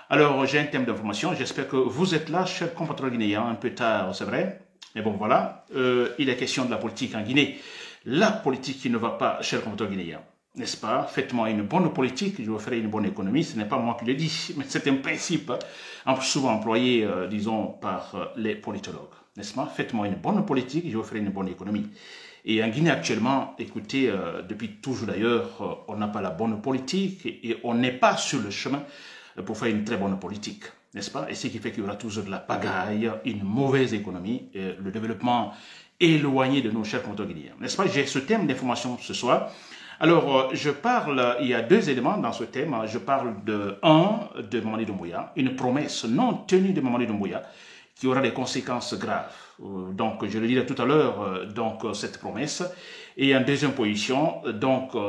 Alors, j'ai un thème d'information. J'espère que vous êtes là, chers compatriotes guinéens. Un peu tard, c'est vrai. Mais bon, voilà. Il est question de la politique en Guinée. La politique qui ne va pas, chers compatriotes guinéens. N'est-ce pas? Faites-moi une bonne politique, je vous ferai une bonne économie. Ce n'est pas moi qui le dis, mais c'est un principe souvent employé, disons, par les politologues. N'est-ce pas? Faites-moi une bonne politique, je vous ferai une bonne économie. Et en Guinée actuellement, écoutez, depuis toujours d'ailleurs, on n'a pas la bonne politique et on n'est pas sur le chemin pour faire une très bonne politique, n'est-ce pas? Et ce qui fait qu'il y aura toujours de la pagaille, une mauvaise économie, le développement éloigné de nos chers compatriotes guinéens, n'est-ce pas? J'ai ce thème d'information ce soir. Alors, je parle, il y a deux éléments dans ce thème. Je parle de Mamadi Doumbouya, une promesse non tenue de Mamadi Doumbouya qui aura des conséquences graves. Donc, je le dirai tout à l'heure, cette promesse. Et en deuxième position,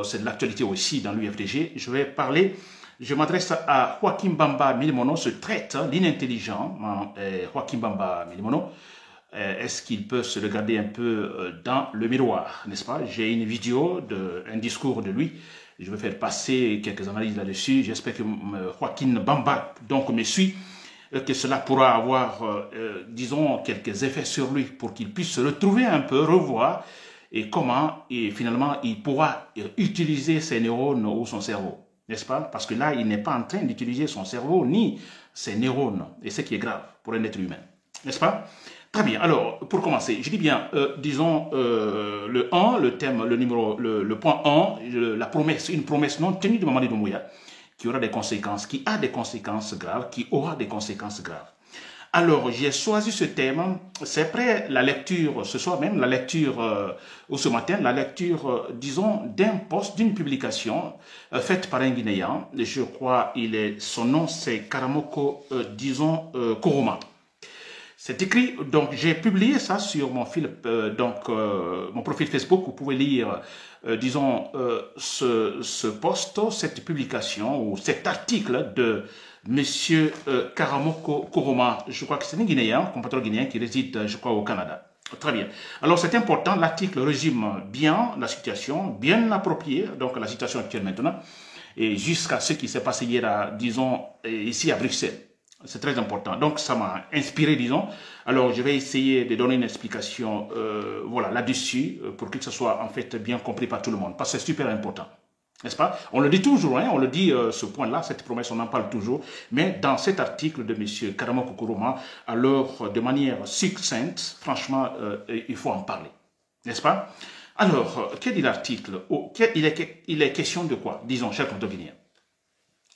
c'est de l'actualité aussi dans l'UFDG. Je m'adresse à Joaquim Bamba Milimono, ce traître, l'inintelligent, Joaquim Bamba Milimono. Est-ce qu'il peut se regarder un peu dans le miroir, n'est-ce pas? J'ai une vidéo, un discours de lui. Je vais faire passer quelques analyses là-dessus. J'espère que Joaquim Bamba me suit, que cela pourra avoir, disons, quelques effets sur lui pour qu'il puisse se retrouver un peu, revoir et comment, et finalement, il pourra utiliser ses neurones ou son cerveau, n'est-ce pas? Parce que là, il n'est pas en train d'utiliser son cerveau ni ses neurones, et ce qui est grave pour un être humain, n'est-ce pas? Très bien. Alors, pour commencer, je dis bien, disons, le 1, le thème, le point 1, la promesse, une promesse non tenue de Mamadi Doumbouya, qui aura des conséquences, qui a des conséquences graves, qui aura des conséquences graves. Alors, j'ai choisi ce thème, c'est après la lecture, ce soir même, la lecture, ou ce matin, la lecture, disons, d'un post, d'une publication faite par un Guinéen. Je crois, son nom, c'est Karamoko, Koroma. C'est écrit, donc j'ai publié ça sur mon mon profil Facebook. Vous pouvez lire, ce post, cette publication ou cet article de Monsieur Karamoko Koroma. Je crois que c'est un Guinéen, compatriote guinéen qui réside, je crois, au Canada. Très bien. Alors c'est important, l'article résume bien la situation, bien approprié, donc la situation actuelle maintenant, et jusqu'à ce qui s'est passé hier, disons, ici à Bruxelles. C'est très important. Donc, ça m'a inspiré, disons. Alors, je vais essayer de donner une explication voilà, là-dessus pour que ce soit en fait bien compris par tout le monde. Parce que c'est super important. N'est-ce pas? On le dit toujours, hein, on le dit ce point-là, cette promesse, on en parle toujours. Mais dans cet article de M. Karamoko Koroma, alors, de manière succincte, franchement, il faut en parler. N'est-ce pas? Alors, quel dit l'article? Il est question de quoi? Disons, chers Guinéens.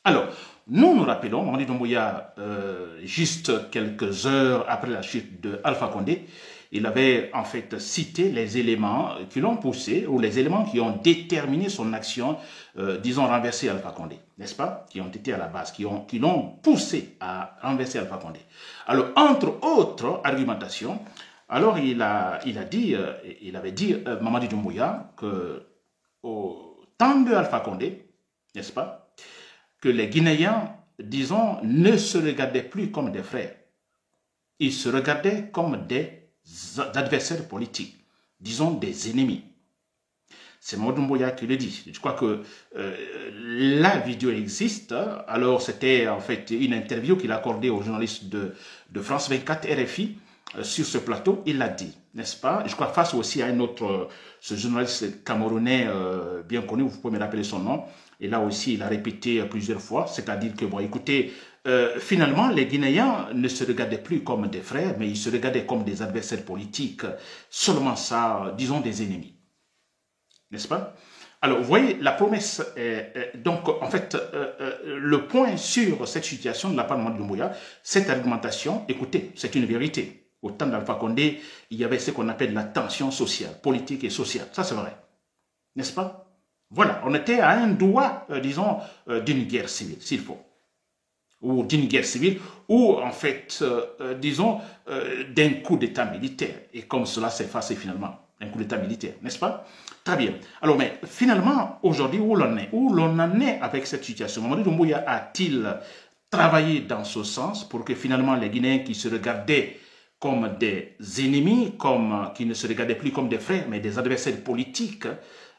Alors, nous rappelons, Mamadi Doumbouya, juste quelques heures après la chute de Alpha Condé, il avait en fait cité les éléments qui l'ont poussé, ou les éléments qui ont déterminé son action, disons, renverser Alpha Condé, n'est-ce pas? Qui ont été à la base, qui l'ont poussé à renverser Alpha Condé. Alors, entre autres argumentations, alors il avait dit, Mamadi Doumbouya, que au temps de Alpha Condé, n'est-ce pas? Que les Guinéens, disons, ne se regardaient plus comme des frères. Ils se regardaient comme des adversaires politiques, disons des ennemis. C'est Mamadi Doumbouya qui le dit. Je crois que la vidéo existe. Alors, c'était en fait une interview qu'il a accordée aux journalistes de France 24 RFI sur ce plateau. Il l'a dit, n'est-ce pas? Je crois face aussi à un autre, ce journaliste camerounais bien connu, vous pouvez me rappeler son nom. Et là aussi, il a répété plusieurs fois, c'est-à-dire que, bon, écoutez, finalement, les Guinéens ne se regardaient plus comme des frères, mais ils se regardaient comme des adversaires politiques, seulement ça, disons des ennemis. N'est-ce pas? Alors, vous voyez, la promesse, donc, en fait, le point sur cette situation de la part de Mamadi Doumbouya, cette argumentation, écoutez, c'est une vérité. Au temps d'Alpha Condé, il y avait ce qu'on appelle la tension sociale, politique et sociale. Ça, c'est vrai. N'est-ce pas? Voilà, on était à un doigt, disons, d'une guerre civile, s'il faut. Ou d'une guerre civile, ou en fait, disons, d'un coup d'État militaire. Et comme cela s'est passé finalement, un coup d'État militaire, n'est-ce pas? Très bien. Alors, mais finalement, aujourd'hui, où l'on en est avec cette situation? Mamadi Doumbouya a-t-il travaillé dans ce sens pour que finalement les Guinéens qui se regardaient comme des ennemis, qui ne se regardaient plus comme des frères, mais des adversaires politiques,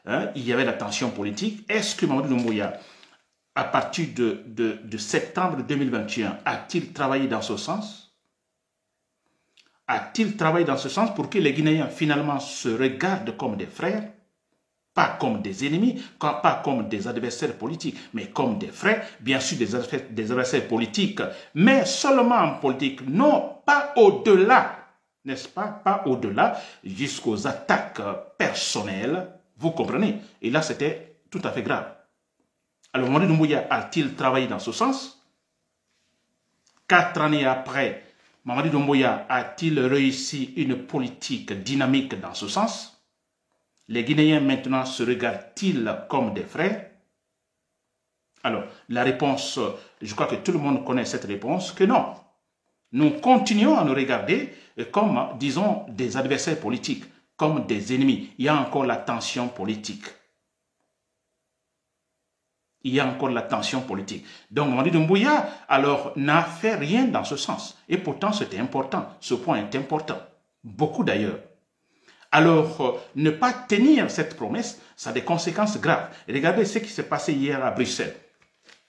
hein, il y avait la tension politique. Est-ce que Mamadi Doumbouya à partir de septembre 2021, a-t-il travaillé dans ce sens? A-t-il travaillé dans ce sens pour que les Guinéens finalement se regardent comme des frères, pas comme des ennemis, pas comme des adversaires politiques, mais comme des frères, bien sûr des adversaires politiques, mais seulement en politique, non pas au-delà, n'est-ce pas? Pas au-delà, jusqu'aux attaques personnelles, vous comprenez? Et là, c'était tout à fait grave. Alors, Mamadi Doumbouya a-t-il travaillé dans ce sens? 4 années après, Mamadi Doumbouya a-t-il réussi une politique dynamique dans ce sens? Les Guinéens maintenant se regardent-ils comme des frères? Alors, la réponse, je crois que tout le monde connaît cette réponse, que non. Nous continuons à nous regarder comme, disons, des adversaires politiques, comme des ennemis. Il y a encore la tension politique. Il y a encore la tension politique. Donc, Mamadi Doumbouya, alors, n'a fait rien dans ce sens. Et pourtant, c'était important. Ce point est important. Beaucoup d'ailleurs. Alors, ne pas tenir cette promesse, ça a des conséquences graves. Regardez ce qui s'est passé hier à Bruxelles.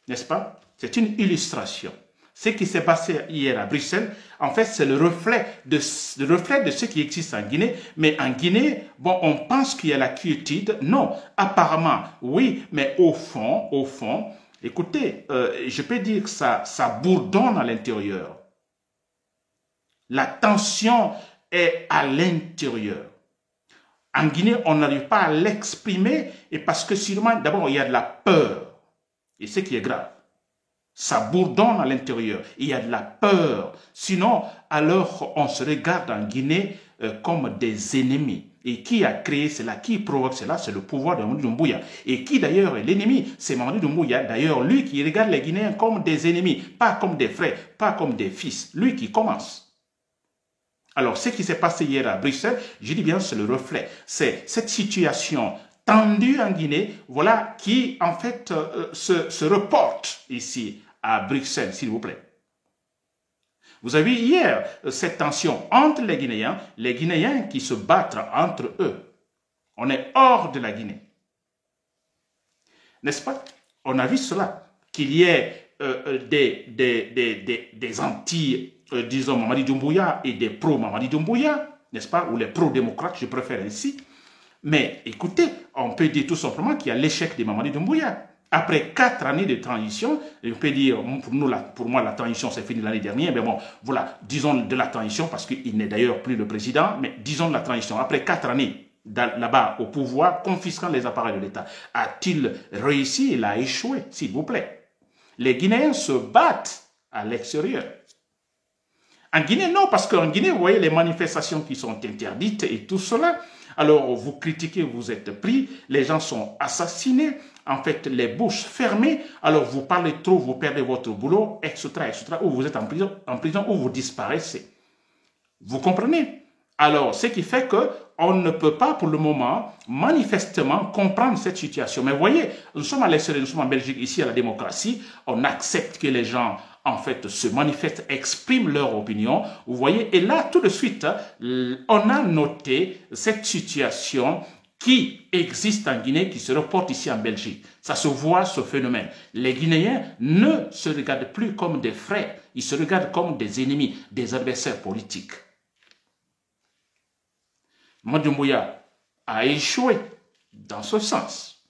N'est-ce pas? C'est une illustration. Ce qui s'est passé hier à Bruxelles, en fait, c'est le reflet de ce qui existe en Guinée. Mais en Guinée, bon, on pense qu'il y a la quiétude. Non, apparemment, oui, mais au fond, écoutez, je peux dire que ça bourdonne à l'intérieur. La tension est à l'intérieur. En Guinée, on n'arrive pas à l'exprimer et parce que sûrement, d'abord, il y a de la peur. Et ce qui est grave, ça bourdonne à l'intérieur. Il y a de la peur. Sinon, alors, on se regarde en Guinée comme des ennemis. Et qui a créé cela, qui provoque cela, c'est le pouvoir de Mamadi Doumbouya. Et qui d'ailleurs est l'ennemi, c'est Mamadi Doumbouya. D'ailleurs, lui qui regarde les Guinéens comme des ennemis, pas comme des frères, pas comme des fils. Lui qui commence. Alors, ce qui s'est passé hier à Bruxelles, je dis bien, c'est le reflet. C'est cette situation tendue en Guinée, voilà, qui en fait se reporte ici à Bruxelles, s'il vous plaît. Vous avez vu hier cette tension entre les Guinéens qui se battent entre eux. On est hors de la Guinée. N'est-ce pas? On a vu cela, qu'il y ait des anti disons Mamadi Doumbouya et des pro-Mamadi Doumbouya, n'est-ce pas, ou les pro-démocrates, je préfère ainsi. Mais écoutez, on peut dire tout simplement qu'il y a l'échec de Mamadi Doumbouya. Après 4 années de transition, on peut dire, pour moi, la transition s'est finie l'année dernière, mais bon, voilà, disons de la transition, parce qu'il n'est d'ailleurs plus le président, mais disons de la transition. Après 4 années là-bas au pouvoir, confisquant les appareils de l'État, a-t-il réussi? Il a échoué, s'il vous plaît. Les Guinéens se battent à l'extérieur. En Guinée, non, parce qu'en Guinée, vous voyez les manifestations qui sont interdites et tout cela. Alors, vous critiquez, vous êtes pris, les gens sont assassinés, en fait, les bouches fermées. Alors, vous parlez trop, vous perdez votre boulot, etc., ou vous êtes en prison, ou vous disparaissez. Vous comprenez? Alors, ce qui fait qu'on ne peut pas, pour le moment, manifestement, comprendre cette situation. Mais vous voyez, nous sommes à l'extérieur, nous sommes en Belgique, ici à la démocratie, on accepte que les gens en fait, se manifestent, expriment leur opinion. Vous voyez, et là, tout de suite, on a noté cette situation qui existe en Guinée, qui se reporte ici en Belgique. Ça se voit, ce phénomène. Les Guinéens ne se regardent plus comme des frères, ils se regardent comme des ennemis, des adversaires politiques. Mamadi Doumbouya a échoué dans ce sens.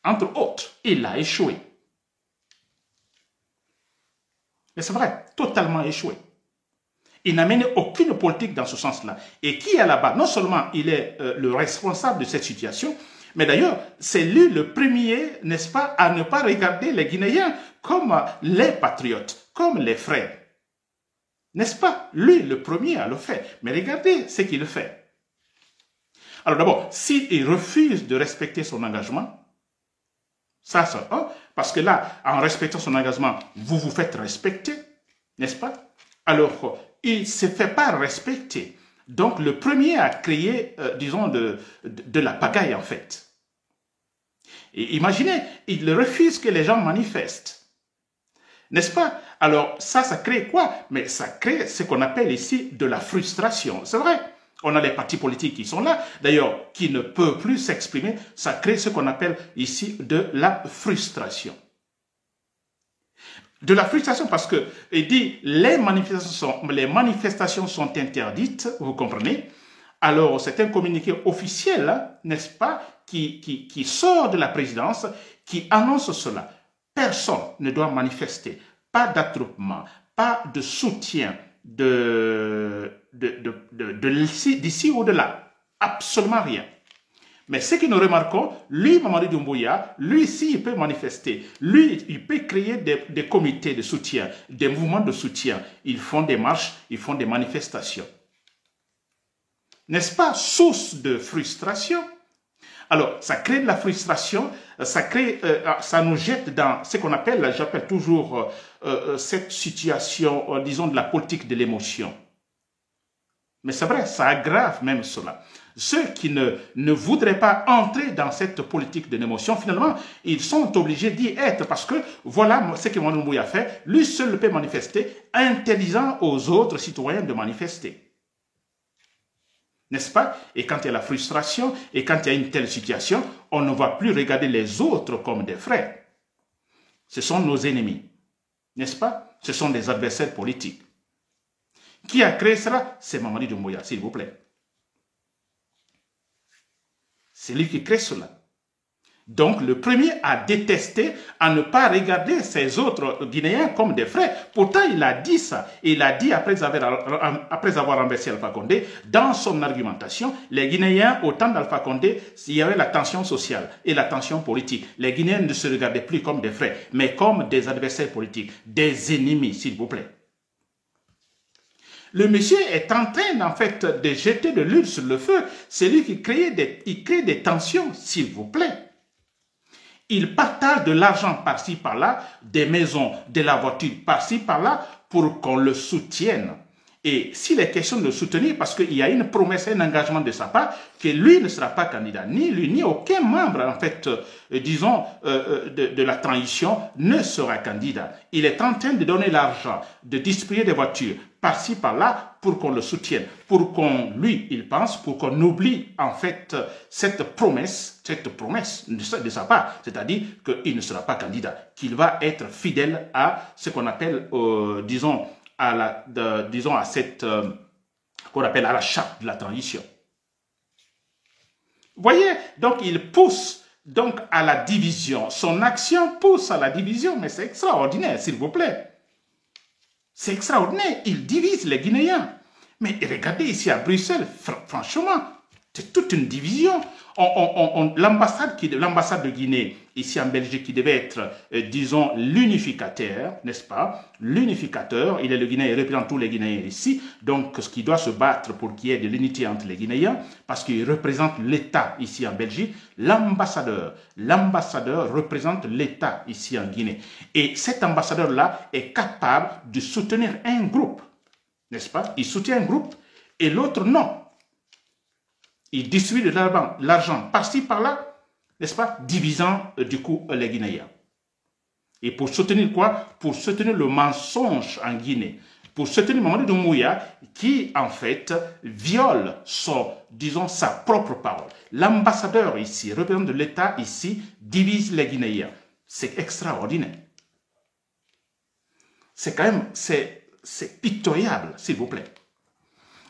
Entre autres, il a échoué. Mais c'est vrai, totalement échoué. Il n'a mené aucune politique dans ce sens-là. Et qui est là-bas? Non seulement il est le responsable de cette situation, mais d'ailleurs, c'est lui le premier, n'est-ce pas, à ne pas regarder les Guinéens comme les patriotes, comme les frères. N'est-ce pas? Lui, le premier à le faire. Mais regardez ce qu'il fait. Alors d'abord, s'il refuse de respecter son engagement, ça c'est un, parce que là, en respectant son engagement, vous vous faites respecter, n'est-ce pas? Alors, il ne se fait pas respecter. Donc, le premier a créé, disons, de la pagaille, en fait. Et imaginez, il refuse que les gens manifestent. N'est-ce pas? Alors, ça crée quoi? Mais ça crée ce qu'on appelle ici de la frustration. C'est vrai. On a les partis politiques qui sont là, d'ailleurs, qui ne peuvent plus s'exprimer. Ça crée ce qu'on appelle ici de la frustration. De la frustration parce que, il dit, les manifestations sont interdites, vous comprenez? Alors, c'est un communiqué officiel, n'est-ce pas, qui sort de la présidence, qui annonce cela. Personne ne doit manifester, pas d'attroupement, pas de soutien d'ici ou de là. Absolument rien. Mais ce que nous remarquons, lui, Mamadi Doumbouya, lui aussi, il peut manifester. Lui, il peut créer des comités de soutien, des mouvements de soutien. Ils font des marches, ils font des manifestations. N'est-ce pas, source de frustration? Alors, ça crée de la frustration, ça nous jette dans ce qu'on appelle, j'appelle toujours cette situation, disons, de la politique de l'émotion. Mais c'est vrai, ça aggrave même cela. Ceux qui ne voudraient pas entrer dans cette politique de l'émotion, finalement, ils sont obligés d'y être parce que voilà ce que Mamadi Doumbouya a fait. Lui seul peut manifester, interdisant aux autres citoyens de manifester. N'est-ce pas? Et quand il y a la frustration, et quand il y a une telle situation, on ne va plus regarder les autres comme des frères. Ce sont nos ennemis. N'est-ce pas? Ce sont des adversaires politiques. Qui a créé cela? C'est Mamadi Doumbouya, s'il vous plaît. C'est lui qui crée cela. Donc, le premier a détesté à ne pas regarder ses autres Guinéens comme des frères. Pourtant, il a dit ça. Il a dit, après avoir renversé Alpha Condé, dans son argumentation, les Guinéens, au temps d'Alpha Condé, il y avait la tension sociale et la tension politique. Les Guinéens ne se regardaient plus comme des frères, mais comme des adversaires politiques, des ennemis, s'il vous plaît. Le monsieur est en train, en fait, de jeter de l'huile sur le feu. C'est lui qui crée des tensions, s'il vous plaît. Il partage de l'argent par-ci, par-là, des maisons, de la voiture par-ci, par-là, pour qu'on le soutienne. Et s'il est question de le soutenir, parce qu'il y a une promesse, un engagement de sa part, que lui ne sera pas candidat, ni lui, ni aucun membre, en fait, disons, de la transition ne sera candidat. Il est en train de donner l'argent, de distribuer des voitures par-ci, par-là, pour qu'on le soutienne, pour qu'on, lui, il pense, pour qu'on oublie, en fait, cette promesse de sa part, c'est-à-dire qu'il ne sera pas candidat, qu'il va être fidèle à ce qu'on appelle, disons, à cette qu'on appelle à la charte de la transition. Vous voyez, donc il pousse donc à la division. Son action pousse à la division, mais c'est extraordinaire, s'il vous plaît. C'est extraordinaire. Il divise les Guinéens. Mais regardez ici à Bruxelles, franchement, c'est toute une division. L'ambassade de Guinée, ici en Belgique, qui devait être, disons, l'unificateur, n'est-ce pas? L'unificateur, il est le Guinéen, il représente tous les Guinéens ici, donc ce qui doit se battre pour qu'il y ait de l'unité entre les Guinéens, parce qu'il représente l'État ici en Belgique. L'ambassadeur représente l'État ici en Guinée. Et cet ambassadeur-là est capable de soutenir un groupe, n'est-ce pas? Il soutient un groupe et l'autre non. Il distribue de l'argent par-ci, par-là, n'est-ce pas, divisant du coup les Guinéens. Et pour soutenir quoi? Pour soutenir le mensonge en Guinée. Pour soutenir Mamadi Doumbouya qui, en fait, viole disons, sa propre parole. L'ambassadeur ici, représentant de l'État ici, divise les Guinéens. C'est extraordinaire. C'est quand même, c'est pitoyable, s'il vous plaît.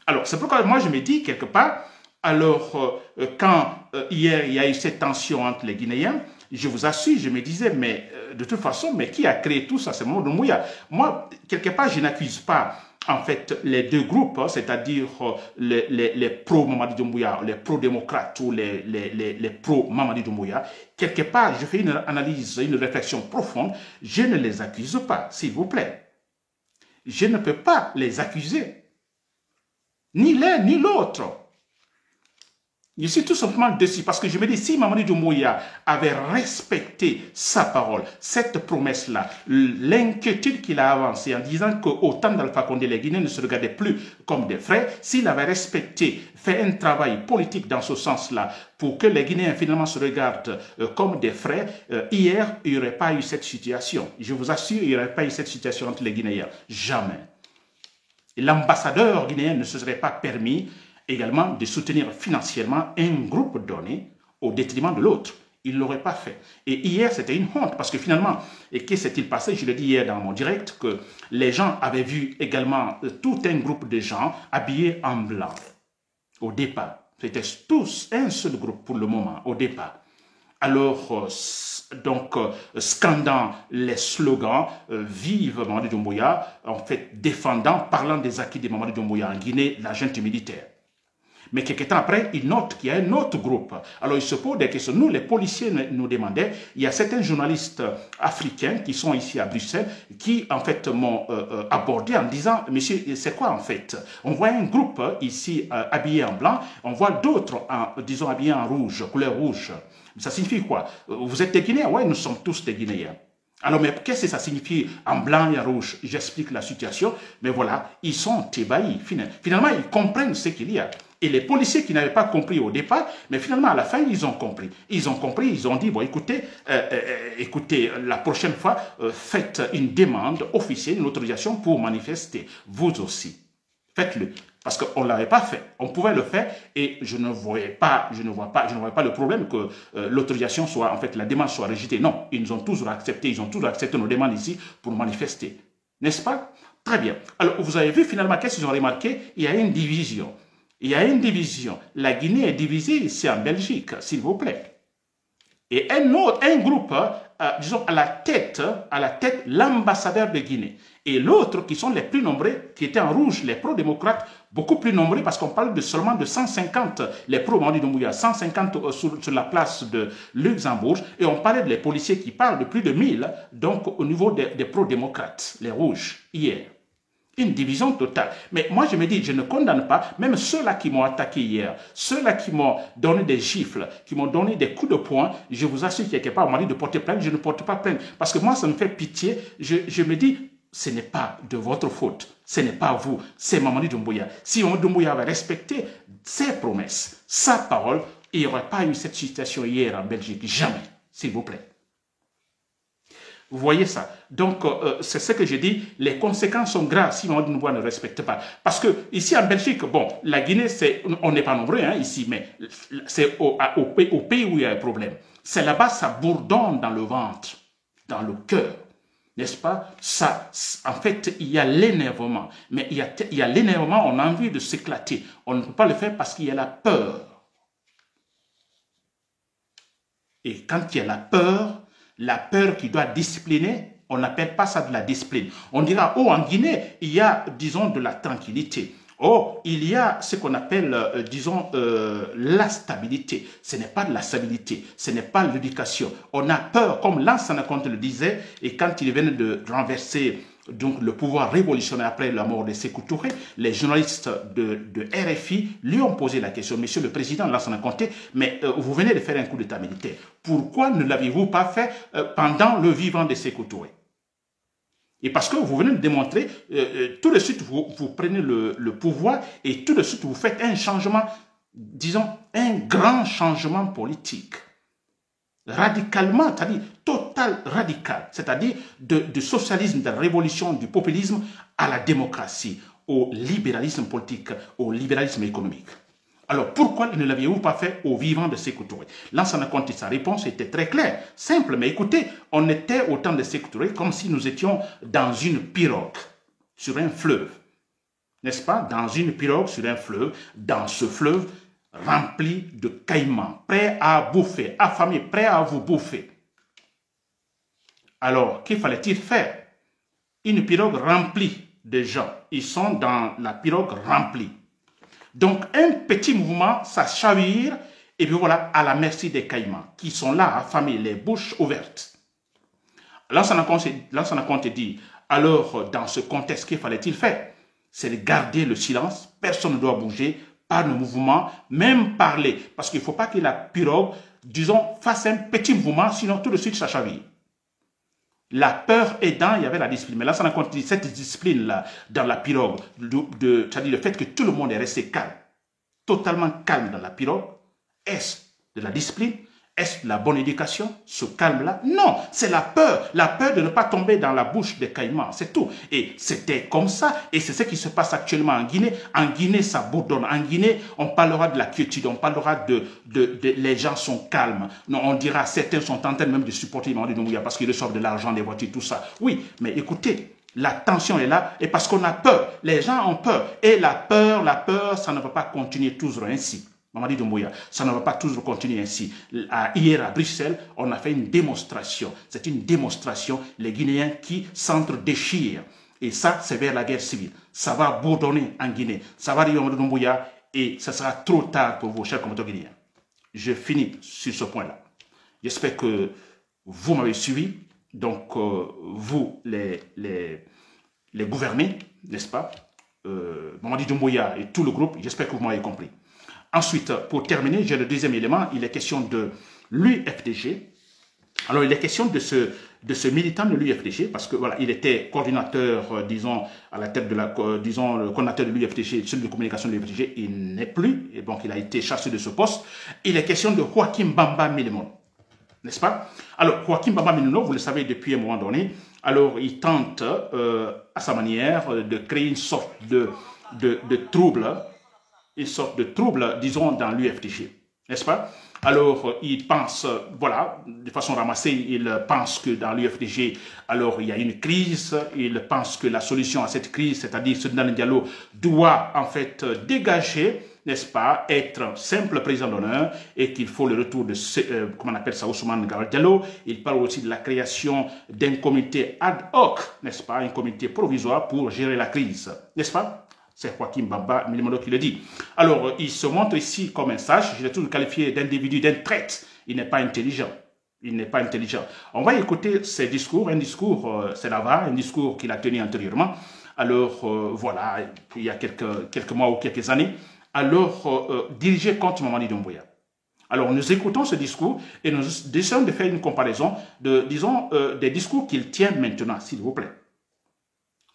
Alors, c'est pourquoi moi je me dis quelque part, alors, quand hier il y a eu cette tension entre les Guinéens, je vous assure, je me disais, mais de toute façon, mais qui a créé tout ça? C'est Mamadi Doumbouya. Moi, quelque part, je n'accuse pas, en fait, les deux groupes, c'est-à-dire les pro-Mamadi Doumbouya, les pro-démocrates ou les pro-Mamadi Doumbouya. Quelque part, je fais une analyse, une réflexion profonde. Je ne les accuse pas, s'il vous plaît. Je ne peux pas les accuser. Ni l'un, ni l'autre. Je suis tout simplement déçu parce que je me dis, si Mamadi Doumbouya avait respecté sa parole, cette promesse-là, l'inquiétude qu'il a avancée en disant qu'au temps d'Alpha Condé, les Guinéens ne se regardaient plus comme des frères, s'il avait respecté, fait un travail politique dans ce sens-là, pour que les Guinéens finalement se regardent comme des frères, hier, il n'y aurait pas eu cette situation. Je vous assure, il n'y aurait pas eu cette situation entre les Guinéens. Jamais. L'ambassadeur guinéen ne se serait pas permis également de soutenir financièrement un groupe donné au détriment de l'autre. Il ne l'aurait pas fait. Et hier, c'était une honte parce que finalement, et qu'est-ce qui s'est-il passé? Je l'ai dit hier dans mon direct, que les gens avaient vu également tout un groupe de gens habillés en blanc au départ. C'était tous un seul groupe pour le moment, au départ. Alors, scandant les slogans Vive Mamadi Doumbouya, en fait, défendant, parlant des acquis de Mamadi Doumbouya en Guinée, la junte militaire. Mais quelques temps après, il note qu'il y a un autre groupe. Alors, il se pose des questions. Nous, les policiers nous demandaient, il y a certains journalistes africains qui sont ici à Bruxelles, qui, en fait, m'ont abordé en disant, monsieur, c'est quoi, en fait? On voit un groupe ici habillé en blanc, on voit d'autres, disons, habillés en rouge, couleur rouge. Ça signifie quoi? Vous êtes des Guinéens? Oui, nous sommes tous des Guinéens. Alors, mais qu'est-ce que ça signifie en blanc et en rouge? J'explique la situation, mais voilà, ils sont ébahis. Finalement, ils comprennent ce qu'il y a. Et les policiers qui n'avaient pas compris au départ, mais finalement, à la fin, ils ont compris. Ils ont compris, ils ont dit, bon, écoutez, la prochaine fois, faites une demande officielle, une autorisation pour manifester. Vous aussi. Faites-le. Parce qu'on ne l'avait pas fait. On pouvait le faire et je ne voyais pas le problème que l'autorisation soit, en fait, la demande soit rejetée. Non, ils nous ont toujours accepté. Ils ont toujours accepté nos demandes ici pour manifester. N'est-ce pas? Très bien. Alors, vous avez vu finalement, qu'est-ce qu'ils ont remarqué? Il y a une division. Il y a une division. La Guinée est divisée ici en Belgique, s'il vous plaît. Et un groupe, disons, à la tête, l'ambassadeur de Guinée. Et l'autre, qui sont les plus nombreux, qui étaient en rouge, les pro-démocrates, beaucoup plus nombreux, parce qu'on parle seulement de 150, les pro-Mamadi Doumbouya, 150 sur la place de Luxembourg, et on parlait des policiers qui parlent de plus de 1000, donc au niveau des pro-démocrates, les rouges, hier. Une division totale. Mais moi, je me dis, je ne condamne pas, même ceux-là qui m'ont attaqué hier, ceux-là qui m'ont donné des gifles, qui m'ont donné des coups de poing, je vous assure, quelque part, on m'a dit de porter plainte, je ne porte pas plainte. Parce que moi, ça me fait pitié. Je me dis, ce n'est pas de votre faute. Ce n'est pas vous, c'est Mamadi Doumbouya. Si Mamadi Doumbouya avait respecté ses promesses, sa parole, il n'y aurait pas eu cette situation hier en Belgique. Jamais, s'il vous plaît. Vous voyez ça? Donc, c'est ce que je dis, les conséquences sont graves si Mamadi Doumbouya ne respecte pas. Parce que ici en Belgique, bon, la Guinée, on n'est pas nombreux ici, mais c'est au pays où il y a un problème. C'est là-bas, ça bourdonne dans le ventre, dans le cœur. N'est-ce pas? Ça, en fait, il y a l'énervement. Mais il y a l'énervement, on a envie de s'éclater. On ne peut pas le faire parce qu'il y a la peur. Et quand il y a la peur qui doit discipliner, on n'appelle pas ça de la discipline. On dira, oh, en Guinée, il y a, disons, de la tranquillité. Oh, il y a ce qu'on appelle, disons, la stabilité. Ce n'est pas de la stabilité, ce n'est pas l'éducation. On a peur, comme Lansana Conté le disait, et quand il venait de renverser donc, le pouvoir révolutionnaire après la mort de Sékou Touré, les journalistes de RFI lui ont posé la question, Monsieur le Président Lansana Conté, mais vous venez de faire un coup d'état militaire. Pourquoi ne l'aviez-vous pas fait pendant le vivant de Sékou Touré? Et parce que vous venez de démontrer, tout de suite, vous prenez le pouvoir et tout de suite, vous faites un changement, disons, un grand changement politique. Radicalement, c'est-à-dire total radical, c'est-à-dire du socialisme, de la révolution, du populisme à la démocratie, au libéralisme politique, au libéralisme économique. Alors, pourquoi ne l'aviez-vous pas fait au vivant de Sékou Touré? Lansana Conté, sa réponse était très claire, simple, mais écoutez, on était au temps de Sékou Touré comme si nous étions dans une pirogue sur un fleuve, n'est-ce pas? Dans une pirogue sur un fleuve, dans ce fleuve rempli de caïmans, prêts à bouffer, affamés, prêts à vous bouffer. Alors, qu'il fallait-il faire? Une pirogue remplie de gens, ils sont dans la pirogue remplie. Donc, un petit mouvement, ça chavire, et puis voilà, à la merci des caïmans, qui sont là, affamés, les bouches ouvertes. Lansana Conté dit, alors, dans ce contexte, qu'il fallait-il faire? C'est de garder le silence, personne ne doit bouger, pas de mouvement, même parler. Parce qu'il ne faut pas que la pirogue, disons, fasse un petit mouvement, sinon tout de suite, ça chavire. La peur aidant, il y avait la discipline. Mais là, ça n'a pas dit cette discipline-là dans la pirogue, c'est-à-dire le fait que tout le monde est resté calme, totalement calme dans la pirogue, est-ce de la discipline? Est-ce la bonne éducation, ce calme-là? Non, c'est la peur de ne pas tomber dans la bouche des caïmans, c'est tout. Et c'était comme ça, et c'est ce qui se passe actuellement en Guinée. En Guinée, ça bourdonne. En Guinée, on parlera de la quiétude, on parlera les gens sont calmes. Non, on dira, certains sont en train même de supporter Mamadi Doumbouya parce qu'ils reçoivent de l'argent, des voitures, tout ça. Oui, mais écoutez, la tension est là, et parce qu'on a peur. Les gens ont peur. Et la peur, ça ne va pas continuer toujours ainsi. Mamadi Doumbouya, ça ne va pas toujours continuer ainsi. Hier à Bruxelles, on a fait une démonstration. C'est une démonstration, les Guinéens qui s'entre-déchirent. Et ça, c'est vers la guerre civile. Ça va bourdonner en Guinée. Ça va arriver à Mamadi Doumbouya et ça sera trop tard pour vous, chers compatriotes guinéens. Je finis sur ce point-là. J'espère que vous m'avez suivi. Donc, vous, les gouvernés, n'est-ce pas, Mamadi Doumbouya et tout le groupe, j'espère que vous m'avez compris. Ensuite, pour terminer, j'ai le deuxième élément, il est question de l'UFDG. Alors, il est question de ce militant de l'UFDG, parce que voilà, il était coordinateur, disons, à la tête de le coordinateur de l'UFDG, celui de communication de l'UFDG, il n'est plus, et donc il a été chassé de ce poste. Il est question de Joaquim Bamba Milimono, n'est-ce pas? Alors, Joaquim Bamba Milimono, vous le savez depuis un moment donné, alors il tente, à sa manière, de créer une sorte de trouble, disons, dans l'UFDG, n'est-ce pas? Alors, il pense, voilà, de façon ramassée, il pense que dans l'UFDG, alors, il y a une crise, il pense que la solution à cette crise, c'est-à-dire ce Soudan Diallo, doit, en fait, dégager, n'est-ce pas, être simple président d'honneur et qu'il faut le retour de, comment on appelle ça, Ousmane Garal Diallo. Il parle aussi de la création d'un comité ad hoc, n'est-ce pas, un comité provisoire pour gérer la crise, n'est-ce pas? C'est Joaquim Bamba Milimono qui le dit. Alors, il se montre ici comme un sage. Je l'ai toujours qualifié d'individu, d'un traître. Il n'est pas intelligent. Il n'est pas intelligent. On va écouter ses discours. Un discours, c'est là-bas, un discours qu'il a tenu antérieurement. Alors, voilà, il y a quelques mois ou quelques années. Alors, dirigé contre Mamadi Doumbouya. Alors, nous écoutons ce discours et nous essayons de faire une comparaison disons, des discours qu'il tient maintenant, s'il vous plaît.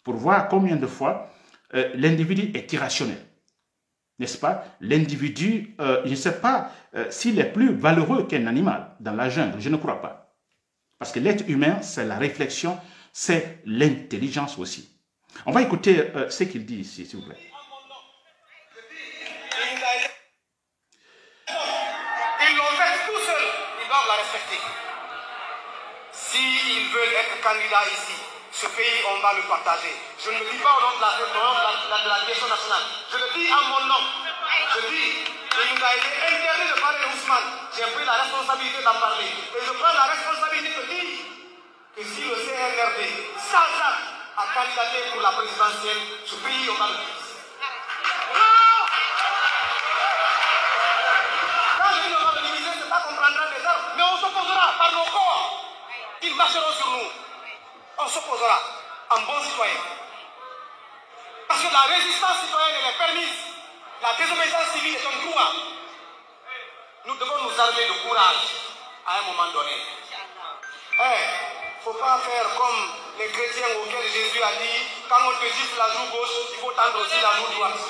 Pour voir combien de fois l'individu est irrationnel, n'est-ce pas? L'individu, je ne sais pas s'il est plus valeureux qu'un animal dans la jungle, je ne crois pas. Parce que l'être humain, c'est la réflexion, c'est l'intelligence aussi. On va écouter ce qu'il dit ici, s'il vous plaît. Ils l'ont fait tout seuls, ils doivent la respecter. S'ils veulent être candidats ici, ce pays, on va le partager. Je ne le dis pas au nom de la direction nationale. Je le dis à mon nom. Je dis qu'il nous a été interdit de parler d'Ousmane. J'ai pris la responsabilité d'en parler. Et je prends la responsabilité de dire que si le CNRD s'attaque à candidater pour la présidentielle, ce pays, on va le dire. Quand je dis on va le diviser, ce n'est pas qu'on prendra des armes, mais on s'opposera par nos corps. Ils marcheront sur nous. On s'opposera en bon citoyen. Parce que la résistance citoyenne, elle est permise. La désobéissance civile est un droit. Nous devons nous armer de courage à un moment donné. Il ne faut pas faire comme les chrétiens auxquels Jésus a dit, quand on te gifle la joue gauche, il faut tendre aussi la joue droite.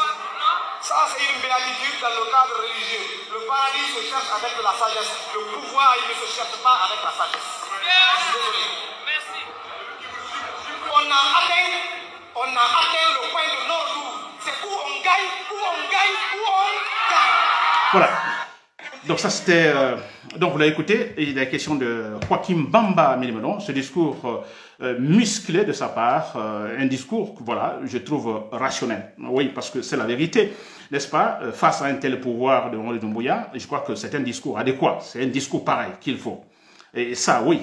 Ça, c'est une béatitude dans le cadre religieux. Le paradis se cherche avec la sagesse. Le pouvoir, il ne se cherche pas avec la sagesse. Je suis désolé. On a atteint le point de non-retour. C'est où on gagne, où on gagne, où on gagne. Voilà. Donc ça c'était... donc vous l'avez écouté, il est question de Joaquim Bamba Milimono, ce discours musclé de sa part, un discours, voilà, je trouve rationnel. Oui, parce que c'est la vérité, n'est-ce pas? Face à un tel pouvoir de Mamadi Doumbouya, je crois que c'est un discours adéquat, c'est un discours pareil qu'il faut. Et ça, oui,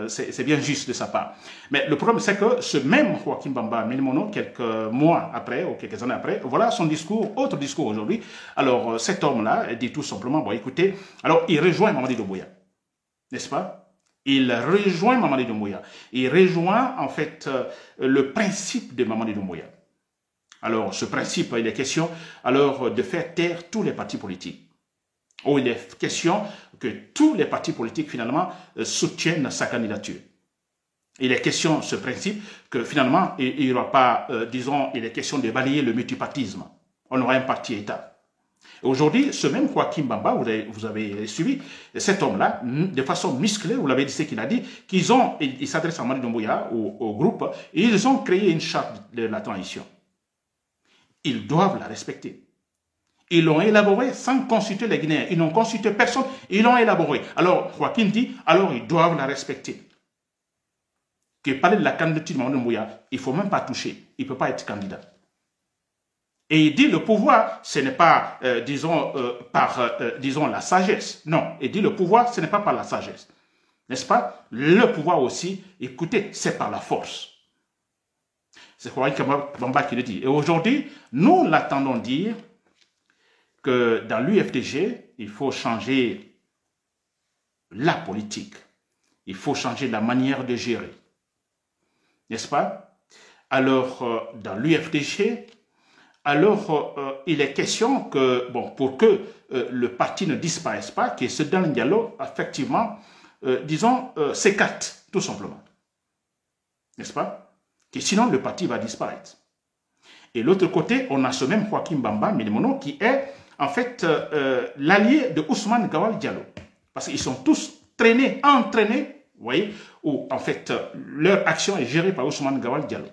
c'est bien juste de sa part. Mais le problème, c'est que ce même Joaquim Bamba Milimono, quelques mois après, ou quelques années après, voilà son discours, autre discours aujourd'hui. Alors, cet homme-là dit tout simplement, bon, écoutez, alors il rejoint Mamadi Doumbouya, n'est-ce pas? Il rejoint Mamadi Doumbouya. Il rejoint, en fait, le principe de Mamadi Doumbouya. Alors, ce principe, il est question, alors, de faire taire tous les partis politiques. Où il est question que tous les partis politiques, finalement, soutiennent sa candidature. Il est question, ce principe, que finalement, il n'y aura pas, disons, il est question de balayer le multipartisme. On aura un parti-État. Aujourd'hui, ce même Joachim Bamba, vous avez suivi, cet homme-là, de façon musclée, vous l'avez dit ce qu'il a dit, il s'adresse à Mamadi Doumbouya, au groupe, et ils ont créé une charte de la transition. Ils doivent la respecter. Ils l'ont élaborée sans consulter les Guinéens. Ils n'ont consulté personne, ils l'ont élaborée. Alors, Joachim dit, alors ils doivent la respecter. Que parler de la candidature de Mamadi Doumbouya, il ne faut même pas toucher. Il ne peut pas être candidat. Et il dit le pouvoir, ce n'est pas, disons, la sagesse. Non, il dit le pouvoir, ce n'est pas par la sagesse. N'est-ce pas? Le pouvoir aussi, écoutez, c'est par la force. C'est Joachim Bamba qui le dit. Et aujourd'hui, nous l'attendons dire que dans l'UFDG, il faut changer la politique. Il faut changer la manière de gérer. N'est-ce pas? Alors, dans l'UFDG, il est question que, bon, pour que le parti ne disparaisse pas, que ce Dan Diallo, effectivement, disons, s'écarte, tout simplement. N'est-ce pas? Que sinon, le parti va disparaître. Et l'autre côté, on a ce même Joachim Bamba Milimono qui est, en fait, l'allié de Ousmane Gawal Diallo. Parce qu'ils sont tous entraînés, vous voyez, où, en fait, leur action est gérée par Ousmane Gawal Diallo.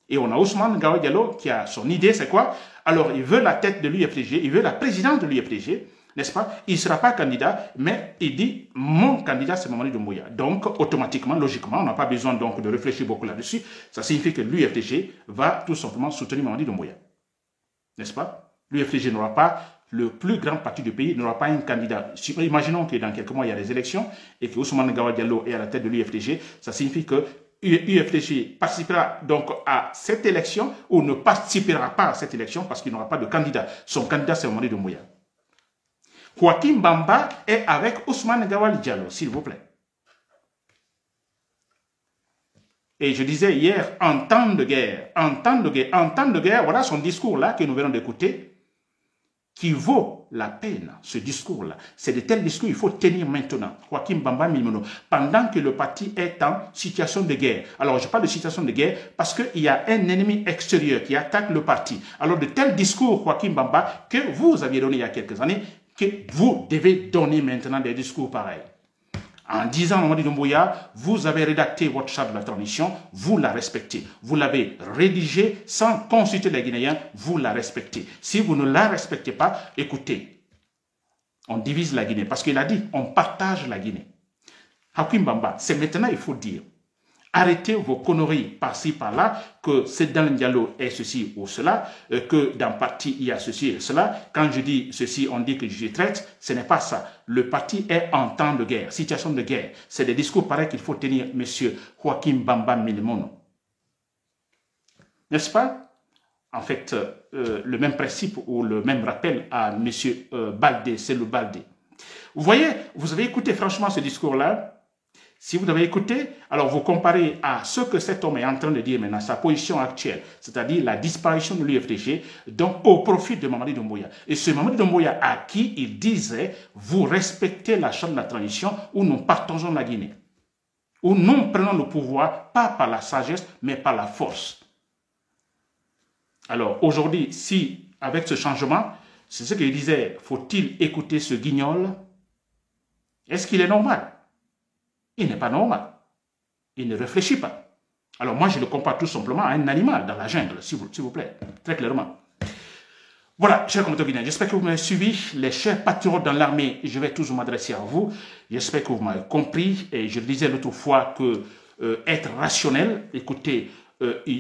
Et on a Ousmane Gawal Diallo qui a son idée, c'est quoi? Alors, il veut la tête de l'UFDG, il veut la présidente de l'UFDG, n'est-ce pas? Il ne sera pas candidat, mais il dit, mon candidat, c'est Mamadi Doumbouya. Donc, automatiquement, logiquement, on n'a pas besoin donc de réfléchir beaucoup là-dessus. Ça signifie que l'UFDG va tout simplement soutenir Mamadi Doumbouya. N'est-ce pas? L'UFDG n'aura pas, le plus grand parti du pays n'aura pas un candidat. Imaginons que dans quelques mois, il y a des élections et que Ousmane Gawal Diallo est à la tête de l'UFDG. Ça signifie que UFDG participera donc à cette élection ou ne participera pas à cette élection parce qu'il n'aura pas de candidat. Son candidat, c'est Mamadi Doumbouya. Joachim Bamba est avec Ousmane Gawal Diallo, s'il vous plaît. Et je disais hier, en temps de guerre, voilà son discours là que nous venons d'écouter, qui vaut la peine, ce discours-là. C'est de tels discours qu'il faut tenir maintenant. Joachim Bamba Milimono, pendant que le parti est en situation de guerre. Alors, je parle de situation de guerre parce qu'il y a un ennemi extérieur qui attaque le parti. Alors, de tels discours, Joachim Bamba, que vous aviez donné il y a quelques années, que vous devez donner maintenant des discours pareils. En disant à Mamadi Doumbouya, vous avez rédacté votre charte de la transition, vous la respectez. Vous l'avez rédigée sans consulter les Guinéens, vous la respectez. Si vous ne la respectez pas, écoutez, on divise la Guinée. Parce qu'il a dit, on partage la Guinée. Joachim Bamba, c'est maintenant, il faut dire. Arrêtez vos conneries par-ci, par-là, que c'est dans le dialogue est ceci ou cela, que dans le parti il y a ceci et cela. Quand je dis ceci, on dit que je traite, ce n'est pas ça. Le parti est en temps de guerre, situation de guerre. C'est des discours pareils qu'il faut tenir, monsieur Joachim Bamba Milimono. N'est-ce pas? En fait, le même principe ou le même rappel à monsieur Baldé, c'est le Baldé. Vous voyez, vous avez écouté franchement ce discours-là. Si vous avez écouté, alors vous comparez à ce que cet homme est en train de dire maintenant, sa position actuelle, c'est-à-dire la disparition de l'UFDG, donc au profit de Mamadi Doumbouya. Et ce Mamadi Doumbouya à qui il disait, vous respectez la charte de la transition ou nous partageons la Guinée. Ou nous prenons le pouvoir, pas par la sagesse, mais par la force. Alors aujourd'hui, si avec ce changement, c'est ce qu'il disait, faut-il écouter ce guignol? Est-ce qu'il est normal? Il n'est pas normal. Il ne réfléchit pas. Alors moi, je le compare tout simplement à un animal dans la jungle, s'il vous plaît, très clairement. Voilà, chers commettants guinéens, j'espère que vous m'avez suivi. Les chers patriotes dans l'armée, je vais toujours m'adresser à vous. J'espère que vous m'avez compris. Et je le disais l'autre fois que être rationnel, écoutez,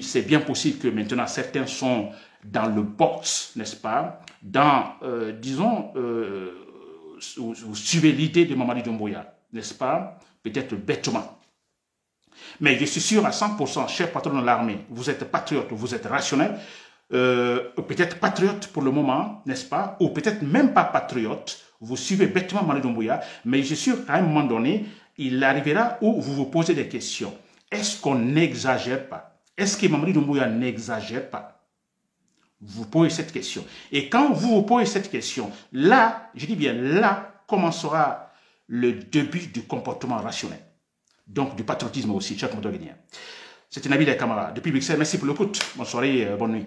c'est bien possible que maintenant certains sont dans le box, n'est-ce pas? Dans, disons, vous suivez l'idée de Mamadi Doumbouya, n'est-ce pas? Peut-être bêtement. Mais je suis sûr à 100%, chers patrons de l'armée, vous êtes patriote, vous êtes rationnel, peut-être patriote pour le moment, n'est-ce pas? Ou peut-être même pas patriote, vous suivez bêtement Mamadi Doumbouya, mais je suis sûr qu'à un moment donné, il arrivera où vous vous posez des questions. Est-ce qu'on n'exagère pas? Est-ce que Mamadi Doumbouya n'exagère pas? Vous posez cette question. Et quand vous vous posez cette question, là, je dis bien là, commencera le début du comportement rationnel. Donc du patriotisme aussi, chers commettants guinéens. C'était Nabil et Camara depuis Bruxelles. Merci pour l'écoute. Bonne soirée, bonne nuit.